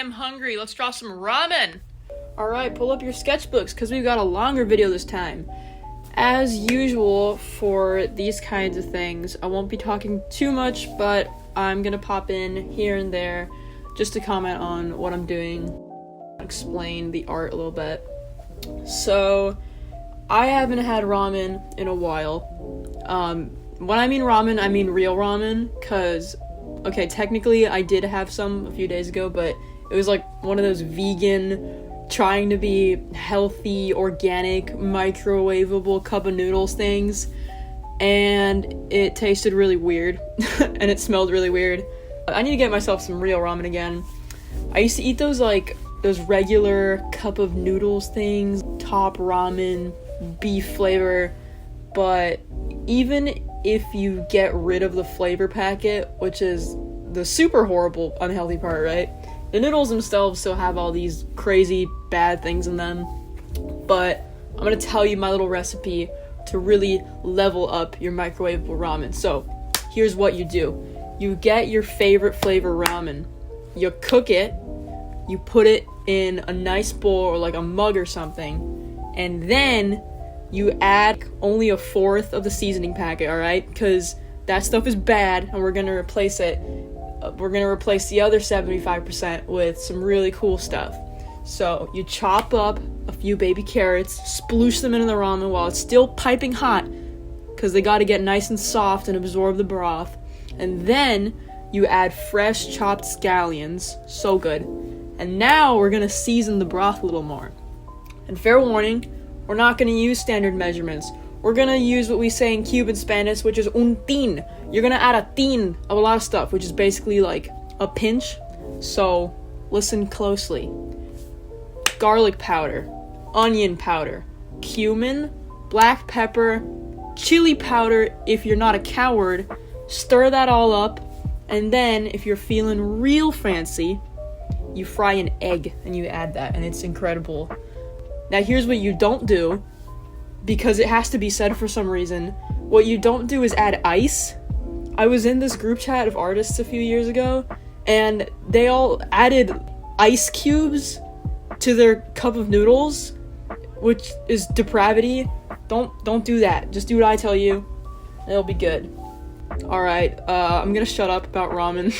am hungry. Let's draw some ramen. Alright, pull up your sketchbooks because we've got a longer video this time. As usual for these kinds of things, I won't be talking too much, but I'm gonna pop in here and there just to comment on what I'm doing, explain the art a little bit. So, I haven't had ramen in a while. When I mean ramen, I mean real ramen, because, okay, technically I did have some a few days ago, but it was like one of those vegan, trying to be healthy, organic, microwavable cup of noodles things, and it tasted really weird, and it smelled really weird. I need to get myself some real ramen again. I used to eat those regular cup of noodles things, top ramen, beef flavor, but even if you get rid of the flavor packet, which is the super horrible, unhealthy part, right? The noodles themselves still have all these crazy bad things in them, but I'm gonna tell you my little recipe to really level up your microwavable ramen. So, here's what you do. You get your favorite flavor ramen, you cook it, you put it in a nice bowl or like a mug or something, and then you add only a fourth of the seasoning packet, alright? Because that stuff is bad, and we're gonna replace it. We're gonna replace the other 75% with some really cool stuff. So, you chop up a few baby carrots, sploosh them into the ramen while it's still piping hot, because they gotta get nice and soft and absorb the broth. And then, you add fresh chopped scallions. So good. And now, we're gonna season the broth a little more. And fair warning, we're not gonna use standard measurements. We're gonna use what we say in Cuban Spanish, which is un tin. You're gonna add a tin of a lot of stuff, which is basically like a pinch. So, listen closely. Garlic powder, onion powder, cumin, black pepper, chili powder if you're not a coward. Stir that all up, and then if you're feeling real fancy, you fry an egg and you add that, and it's incredible. Now here's what you don't do, because it has to be said for some reason. What you don't do is add ice. I was in this group chat of artists a few years ago, and they all added ice cubes to their cup of noodles, which is depravity. Don't do that. Just do what I tell you, and it'll be good. Alright, I'm gonna shut up about ramen.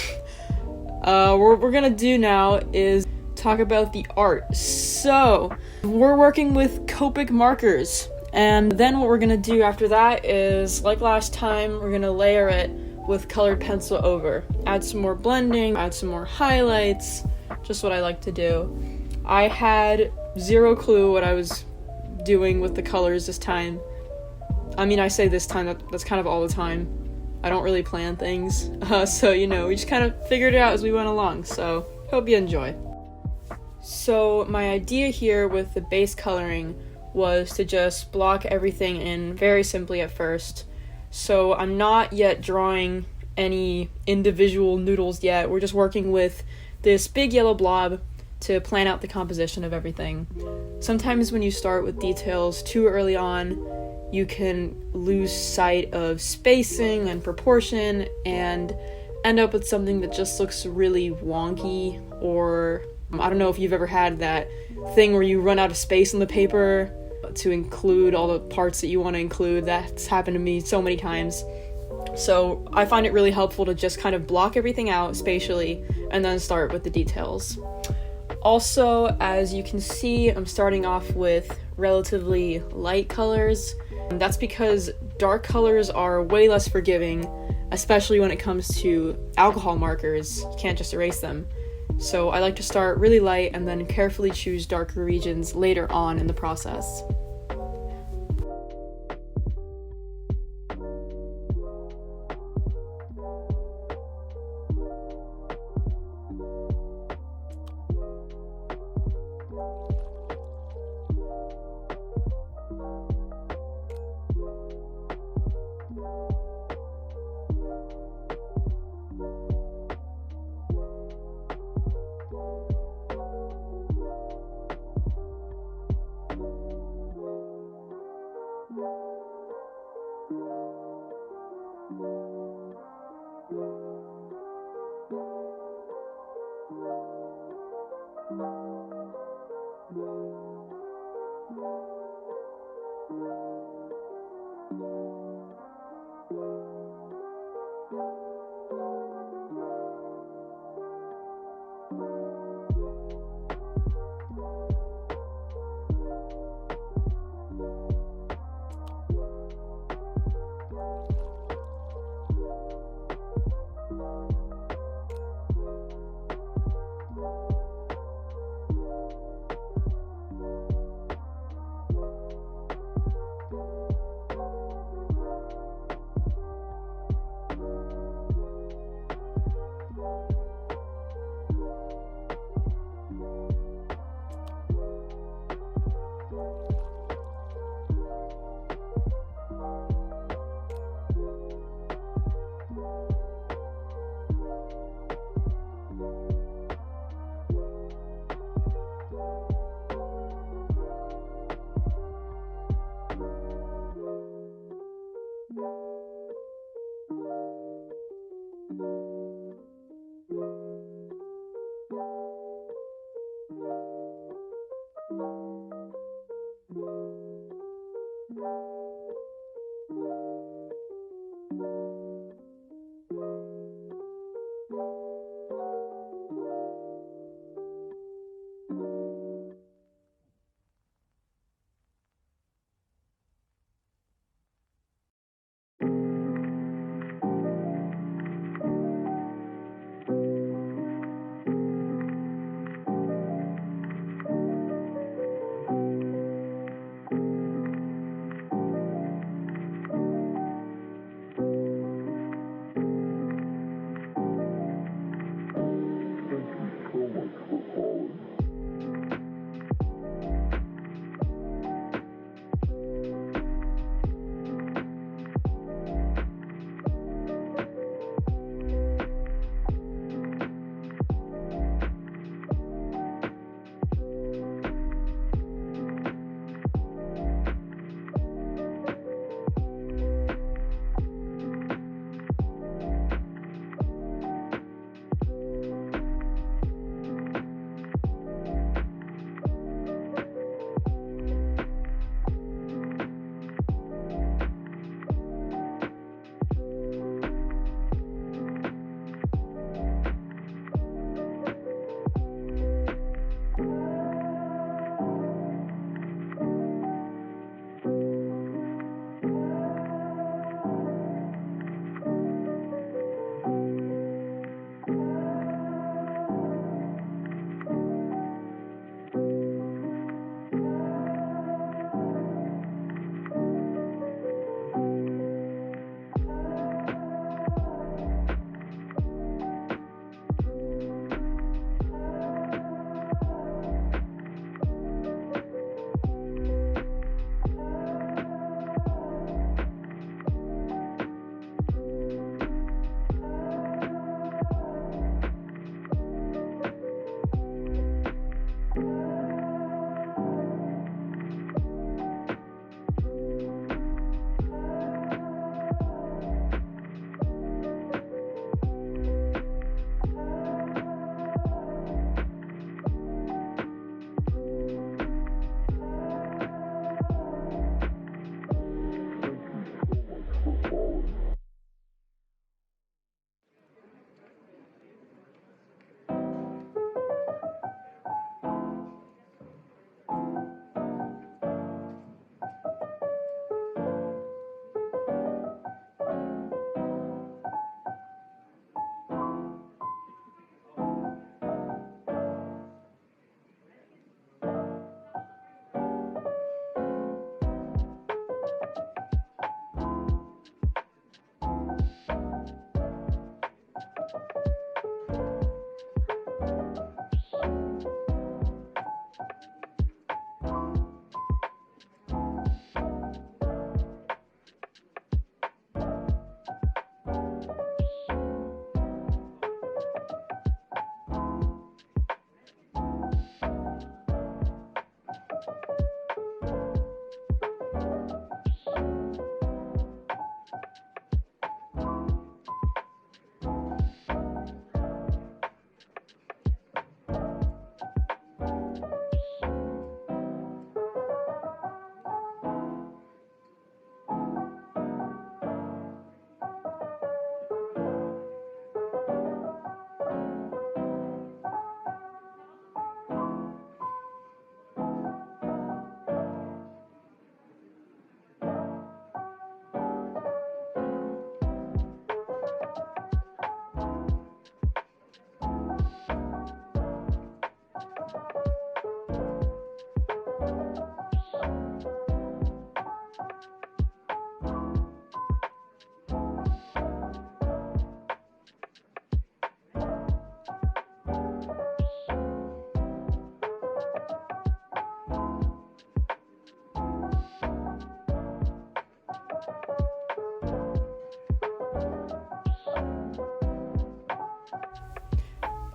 What we're gonna do now is talk about the art. So, we're working with COPIC markers, and then what we're gonna do after that is, like last time, we're gonna layer it with colored pencil over. Add some more blending, add some more highlights, just what I like to do. I had zero clue what I was doing with the colors this time. I mean, I say this time, that's kind of all the time. I don't really plan things, so, we just kind of figured it out as we went along, so hope you enjoy. So, my idea here with the base coloring was to just block everything in very simply at first. So, I'm not yet drawing any individual noodles yet. We're just working with this big yellow blob to plan out the composition of everything. Sometimes when you start with details too early on, you can lose sight of spacing and proportion and end up with something that just looks really wonky, or I don't know if you've ever had that thing where you run out of space on the paper to include all the parts that you want to include. That's happened to me so many times. So I find it really helpful to just kind of block everything out spatially and then start with the details. Also, as you can see, I'm starting off with relatively light colors. That's because dark colors are way less forgiving, especially when it comes to alcohol markers. You can't just erase them. So I like to start really light and then carefully choose darker regions later on in the process.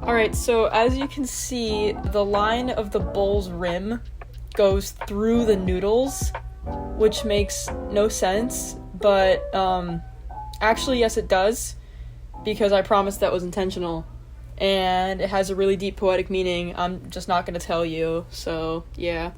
Alright, so as you can see, the line of the bowl's rim goes through the noodles, which makes no sense, but actually yes it does, because I promised that was intentional, and it has a really deep poetic meaning. I'm just not gonna tell you, so yeah.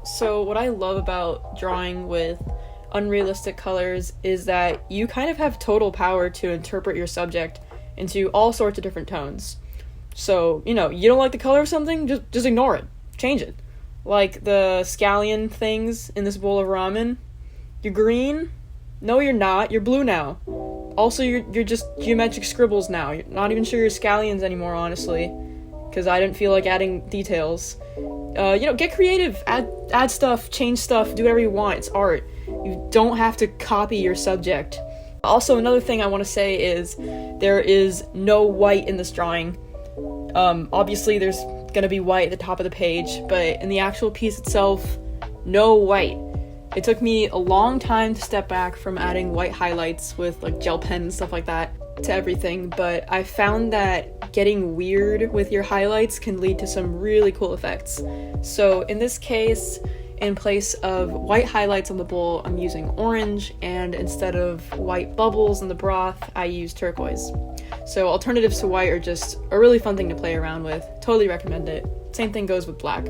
So what I love about drawing with unrealistic colors is that you kind of have total power to interpret your subject into all sorts of different tones. So, you know, you don't like the color of something, just ignore it. Change it. Like the scallion things in this bowl of ramen. You're green? No, you're not. You're blue now. Also, you're just geometric scribbles now. You're not even sure you're scallions anymore, honestly, because I didn't feel like adding details. Get creative, add stuff, change stuff, do whatever you want. It's art. You don't have to copy your subject. Also, another thing I want to say is there is no white in this drawing. Obviously there's gonna be white at the top of the page, but in the actual piece itself, no white. It took me a long time to step back from adding white highlights with like gel pen and stuff like that to everything, but I found that getting weird with your highlights can lead to some really cool effects. So in this case, in place of white highlights on the bowl, I'm using orange, and instead of white bubbles in the broth, I use turquoise. So alternatives to white are just a really fun thing to play around with. Totally recommend it. Same thing goes with black.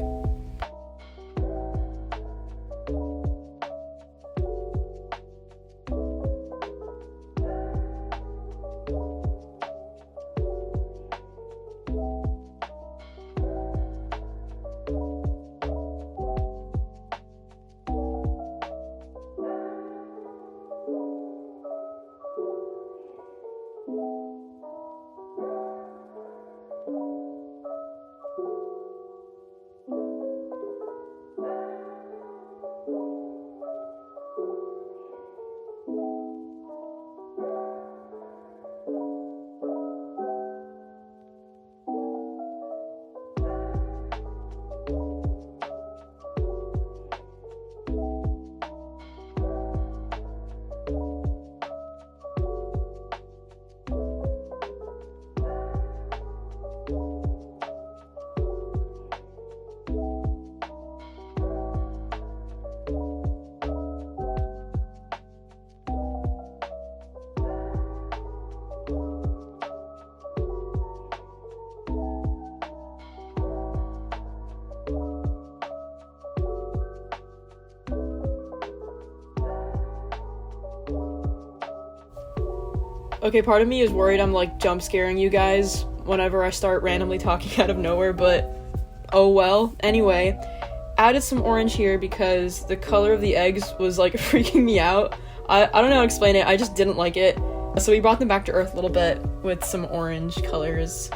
Okay, part of me is worried I'm like jump scaring you guys whenever I start randomly talking out of nowhere, but oh well. Anyway, added some orange here because the color of the eggs was like freaking me out. I don't know how to explain it, I just didn't like it. So we brought them back to earth a little bit with some orange colors.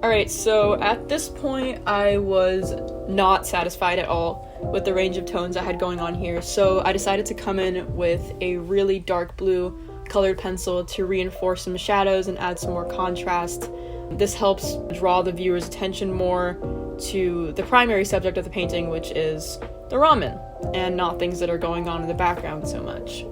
Alright, so at this point I was not satisfied at all with the range of tones I had going on here, so I decided to come in with a really dark blue colored pencil to reinforce some shadows and add some more contrast. This helps draw the viewer's attention more to the primary subject of the painting, which is the ramen, and not things that are going on in the background so much.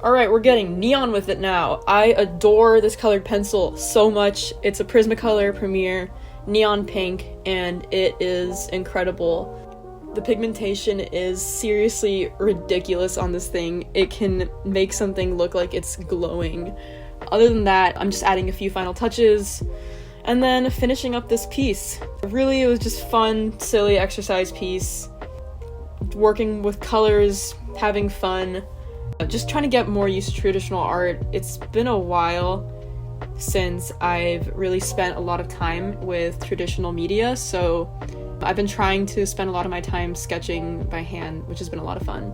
Alright, we're getting neon with it now. I adore this colored pencil so much. It's a Prismacolor Premier neon pink, and it is incredible. The pigmentation is seriously ridiculous on this thing. It can make something look like it's glowing. Other than that, I'm just adding a few final touches and then finishing up this piece. Really, it was just fun, silly exercise piece. Working with colors, having fun. Just trying to get more used to traditional art. It's been a while since I've really spent a lot of time with traditional media, so I've been trying to spend a lot of my time sketching by hand, which has been a lot of fun.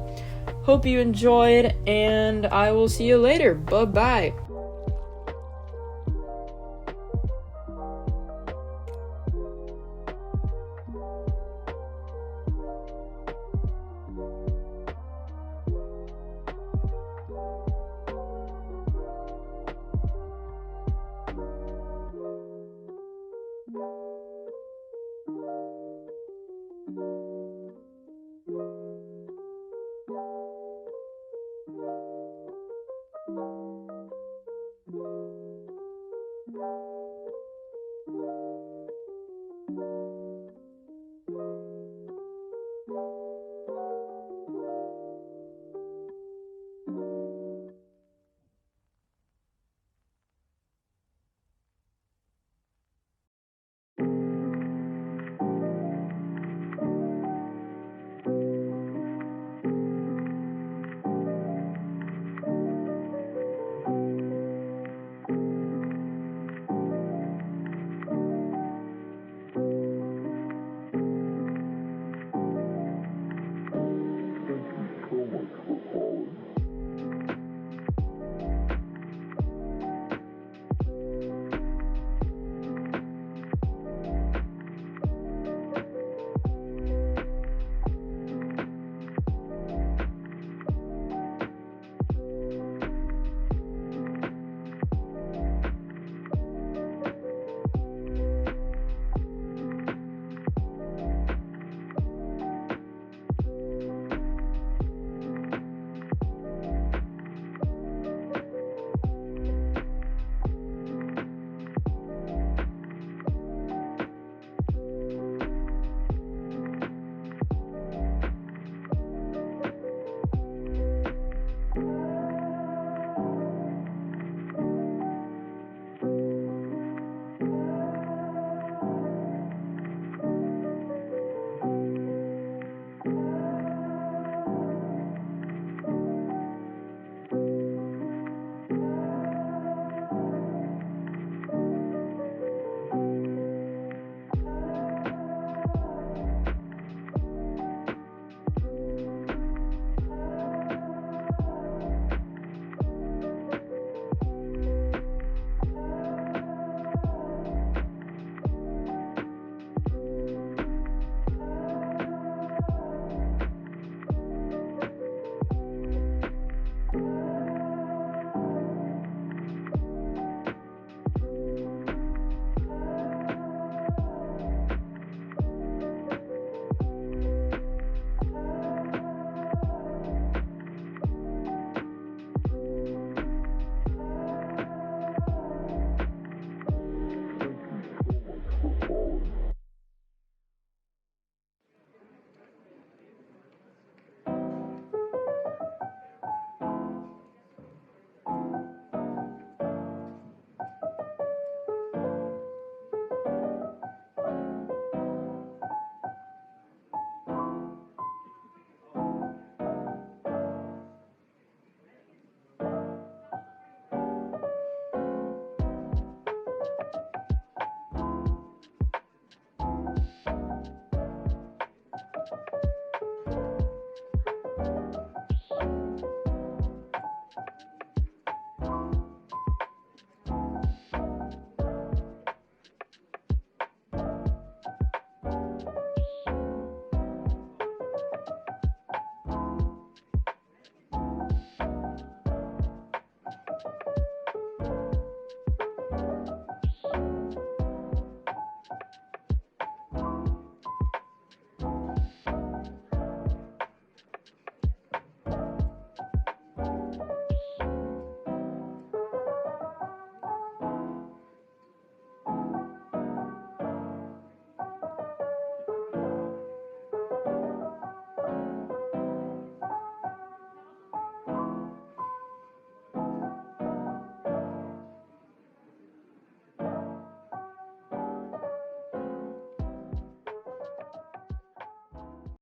Hope you enjoyed, and I will see you later. Bye-bye.